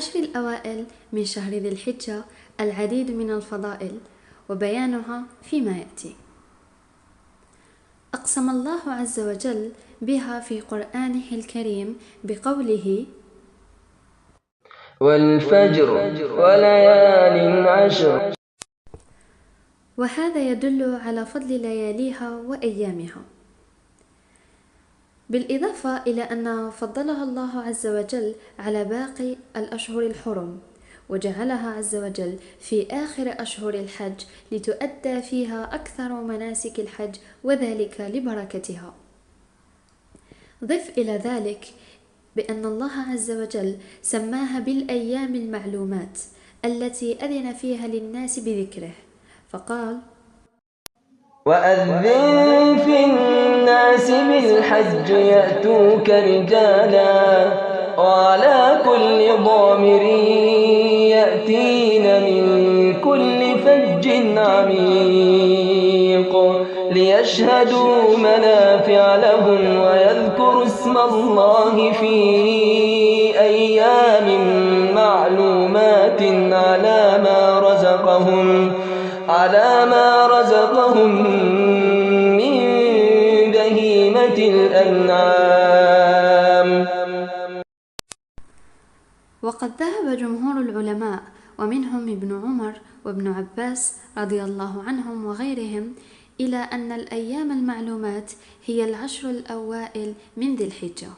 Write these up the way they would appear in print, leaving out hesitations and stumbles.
العشر الأوائل من شهر ذي الحجة العديد من الفضائل وبيانها فيما يأتي. أقسم الله عز وجل بها في قرآنه الكريم بقوله: والفجر وليال عشر. وهذا يدل على فضل لياليها وأيامها، بالإضافة إلى أن فضلها الله عز وجل على باقي الأشهر الحرم، وجعلها عز وجل في آخر أشهر الحج لتؤدى فيها أكثر مناسك الحج، وذلك لبركتها. ضف إلى ذلك بأن الله عز وجل سماها بالأيام المعلومات التي أذن فيها للناس بذكره، فقال: وأذن في الناس بالحج يأتوك رجالا وعلى كل ضامر يأتين من كل فج عميق ليشهدوا منافع لهم ويذكروا اسم الله في أيام معلومات على ما رزقهم من بهيمة الأنعام. وقد ذهب جمهور العلماء ومنهم ابن عمر وابن عباس رضي الله عنهم وغيرهم إلى أن الأيام المعلومات هي العشر الأوائل من ذي الحجة،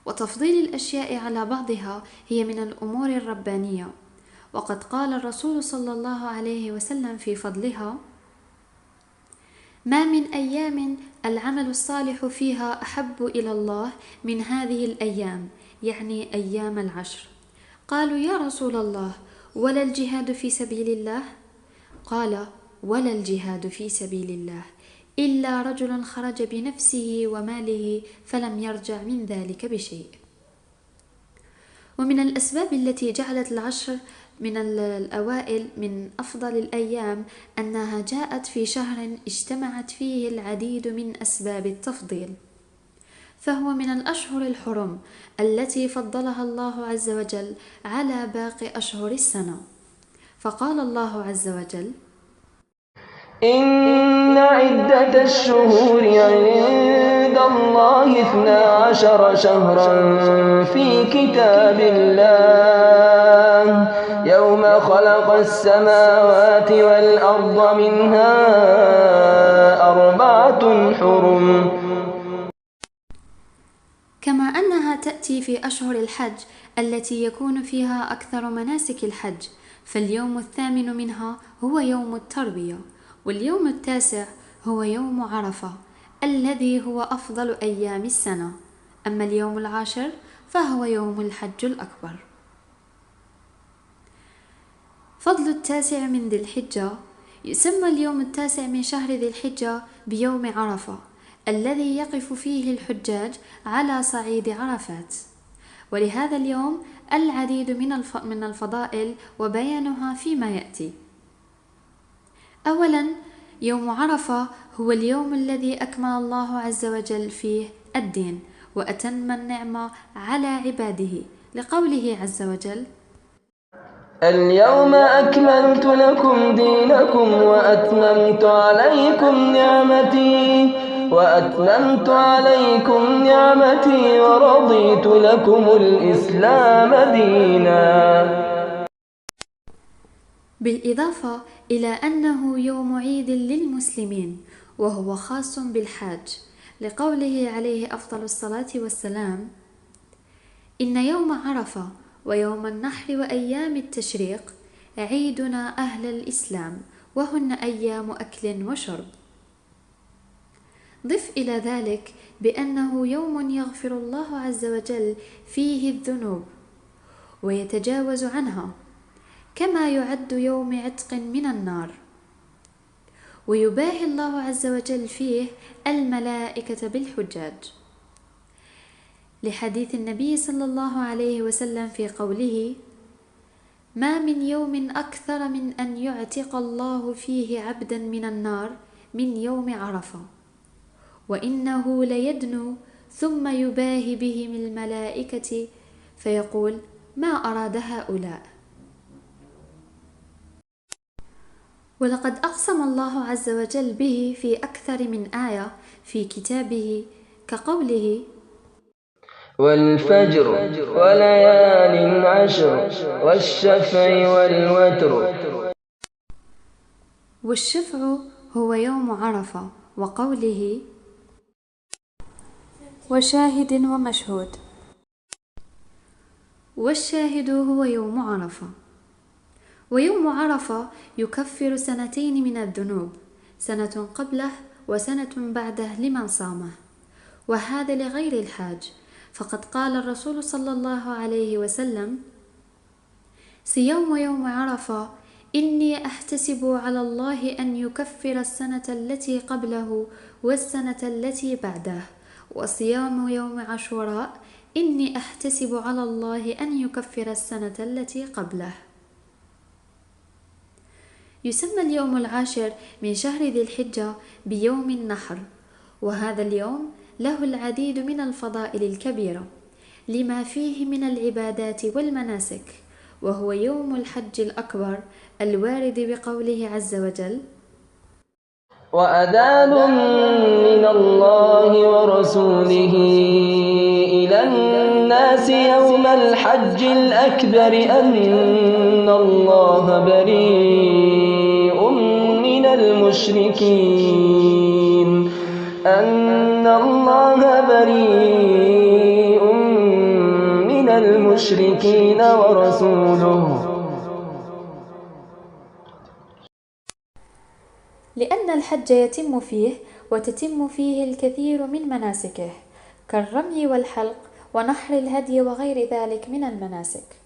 وتفضيل الأشياء على بعضها هي من الأمور الربانية. وقد قال الرسول صلى الله عليه وسلم في فضلها: ما من أيام العمل الصالح فيها أحب إلى الله من هذه الأيام، يعني أيام العشر. قالوا: يا رسول الله، ولا الجهاد في سبيل الله؟ قال: ولا الجهاد في سبيل الله إلا رجل خرج بنفسه وماله فلم يرجع من ذلك بشيء. ومن الأسباب التي جعلت العشر من الأوائل من أفضل الأيام أنها جاءت في شهر اجتمعت فيه العديد من أسباب التفضيل، فهو من الأشهر الحرم التي فضلها الله عز وجل على باقي أشهر السنة، فقال الله عز وجل: إن عدة الشهور عند الله 12 شهرا في كتاب الله يوم خلق السماوات والأرض منها 4 حرم. كما أنها تأتي في أشهر الحج التي يكون فيها أكثر مناسك الحج، فاليوم 8 منها هو يوم التروية، واليوم 9 هو يوم عرفة الذي هو أفضل أيام السنة، أما اليوم 10 فهو يوم الحج الأكبر. فضل 9 من ذي الحجة: يسمى اليوم 9 من شهر ذي الحجة بيوم عرفة الذي يقف فيه الحجاج على صعيد عرفات، ولهذا اليوم العديد من الفضائل وبيانها فيما يأتي. أولا، يوم عرفة هو اليوم الذي أكمل الله عز وجل فيه الدين وأتم النعمة على عباده، لقوله عز وجل: اليوم أكملت لكم دينكم وأتممت عليكم نعمتي ورضيت لكم الإسلام دينا. بالإضافة إلى أنه يوم عيد للمسلمين وهو خاص بالحاج، لقوله عليه أفضل الصلاة والسلام: إن يوم عرفة ويوم النحر وأيام التشريق عيدنا أهل الإسلام، وهن أيام أكل وشرب. ضف إلى ذلك بأنه يوم يغفر الله عز وجل فيه الذنوب ويتجاوز عنها، كما يعد يوم عتق من النار، ويباهي الله عز وجل فيه الملائكة بالحجاج، لحديث النبي صلى الله عليه وسلم في قوله: ما من يوم أكثر من أن يعتق الله فيه عبدا من النار من يوم عرفة، وإنه ليدنو ثم يباهي بهم الملائكة فيقول: ما أراد هؤلاء. ولقد أقسم الله عز وجل به في أكثر من آية في كتابه كقوله: والفجر وليال عشر والشفع والوتر. والشفع هو يوم عرفة، وقوله: وشاهد ومشهود. والشاهد هو يوم عرفة. ويوم عرفة يكفر سنتين من الذنوب، سنة قبله وسنة بعده لمن صامه، وهذا لغير الحاج، فقد قال الرسول صلى الله عليه وسلم: صيام يوم عرفة إني أحتسب على الله أن يكفر السنة التي قبله والسنة التي بعده، وصيام يوم عاشوراء إني أحتسب على الله أن يكفر السنة التي قبله. يسمى اليوم العاشر من شهر ذي الحجة بيوم النحر، وهذا اليوم له العديد من الفضائل الكبيرة لما فيه من العبادات والمناسك، وهو يوم الحج الأكبر الوارد بقوله عز وجل: وأذان من الله ورسوله إلى الناس يوم الحج الأكبر أن الله بريء من المشركين ورسوله. لأن الحج يتم فيه وتتم فيه الكثير من مناسكه كالرمي والحلق ونحر الهدي وغير ذلك من المناسك.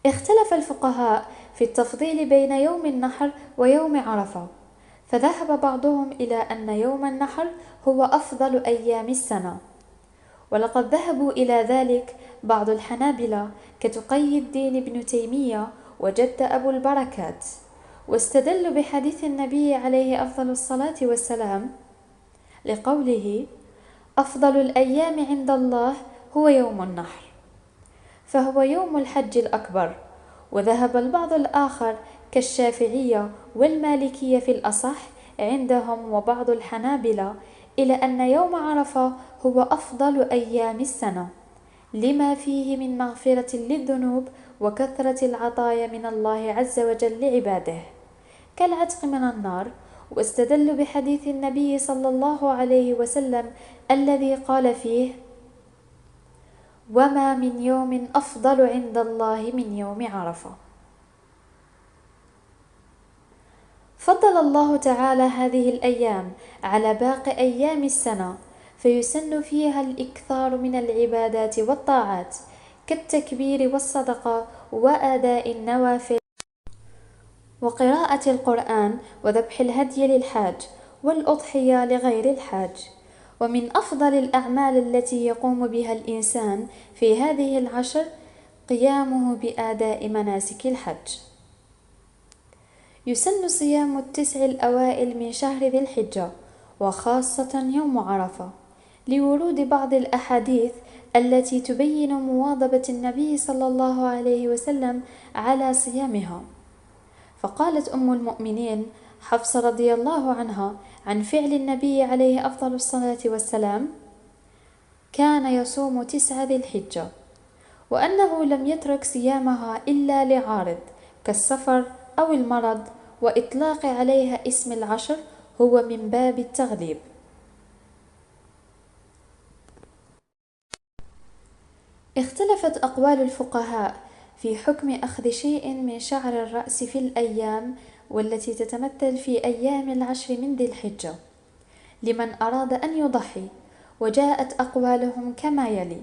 اختلف الفقهاء في التفضيل بين يوم النحر ويوم عرفة، فذهب بعضهم إلى أن يوم النحر هو أفضل أيام السنة، ولقد ذهبوا إلى ذلك بعض الحنابلة كتقي الدين ابن تيمية وجد أبو البركات، واستدلوا بحديث النبي عليه أفضل الصلاة والسلام لقوله: أفضل الأيام عند الله هو يوم النحر، فهو يوم الحج الأكبر. وذهب البعض الآخر كالشافعية والمالكية في الأصح عندهم وبعض الحنابلة إلى أن يوم عرفة هو أفضل أيام السنة لما فيه من مغفرة للذنوب وكثرة العطايا من الله عز وجل لعباده كالعتق من النار، واستدلوا بحديث النبي صلى الله عليه وسلم الذي قال فيه: وما من يوم أفضل عند الله من يوم عرفة. فضل الله تعالى هذه الأيام على باقي أيام السنة، فيسن فيها الإكثار من العبادات والطاعات كالتكبير والصدقة وأداء النوافل وقراءة القرآن وذبح الهدي للحاج والأضحية لغير الحاج. ومن أفضل الأعمال التي يقوم بها الإنسان في هذه العشر قيامه بأداء مناسك الحج. يسن صيام 9 الأوائل من شهر ذي الحجة، وخاصة يوم عرفة، لورود بعض الأحاديث التي تبين مواظبة النبي صلى الله عليه وسلم على صيامها. فقالت أم المؤمنين حفصة رضي الله عنها عن فعل النبي عليه أفضل الصلاة والسلام: كان يصوم 9 ذي الحجة، وأنه لم يترك صيامها إلا لعارض كالسفر أو المرض، وإطلاق عليها اسم العشر هو من باب التغليب. اختلفت أقوال الفقهاء في حكم أخذ شيء من شعر الرأس في الأيام والتي تتمثل في أيام العشر من ذي الحجة لمن أراد أن يضحي، وجاءت أقوالهم كما يلي: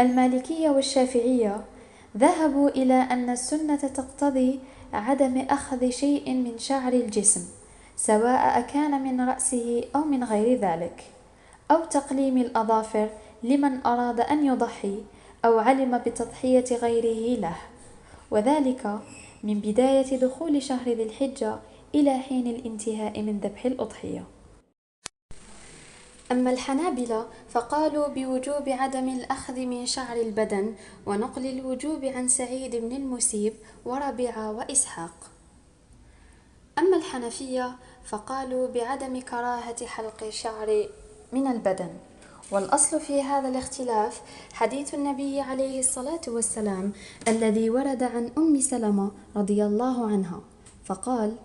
المالكية والشافعية ذهبوا إلى أن السنة تقتضي عدم أخذ شيء من شعر الجسم، سواء كان من رأسه أو من غير ذلك، أو تقليم الأظافر لمن أراد أن يضحي أو علم بتضحية غيره له، وذلك من بداية دخول شهر ذي الحجة إلى حين الانتهاء من ذبح الأضحية. أما الحنابلة فقالوا بوجوب عدم الأخذ من شعر البدن، ونقل الوجوب عن سعيد بن المسيب وربيعة وإسحاق. أما الحنفية فقالوا بعدم كراهة حلق الشعر من البدن، والأصل في هذا الاختلاف حديث النبي عليه الصلاة والسلام الذي ورد عن أم سلمة رضي الله عنها، فقال: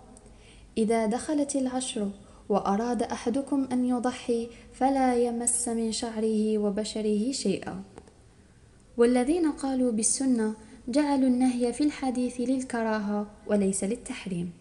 إذا دخلت العشر وأراد أحدكم أن يضحي فلا يمس من شعره وبشره شيئا. والذين قالوا بالسنة جعلوا النهي في الحديث للكراهة وليس للتحريم.